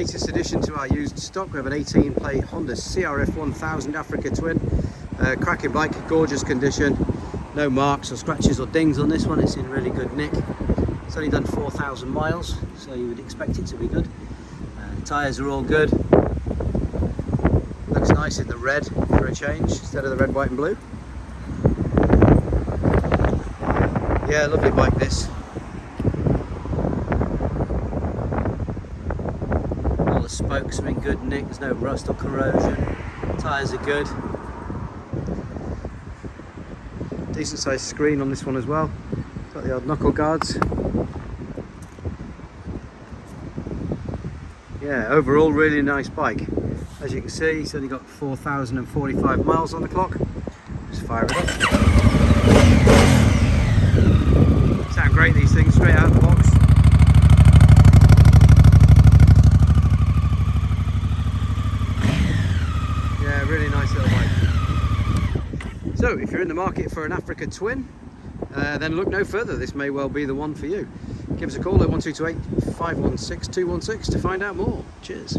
latest addition to our used stock. We have an 18 plate Honda CRF1000 Africa twin. Cracking bike, gorgeous condition. No marks or scratches or dings on this one. It's in really good nick. It's only done 4,000 miles, so you would expect it to be good. Tyres are all good. Looks nice in the red for a change instead of the red, white and blue. Yeah, lovely bike this. All the spokes are in good nick, there's no rust or corrosion. Tyres are good. Decent sized screen on this one as well. Got the old knuckle guards. Yeah, overall really nice bike. As you can see, it's only got 4,045 miles on the clock. Just fire it up. Sound great, these things, straight out of the box. Yeah, really nice little bike. So, if you're in the market for an Africa twin, then look no further. This may well be the one for you. Give us a call at 1228 516 216 to find out more. Cheers.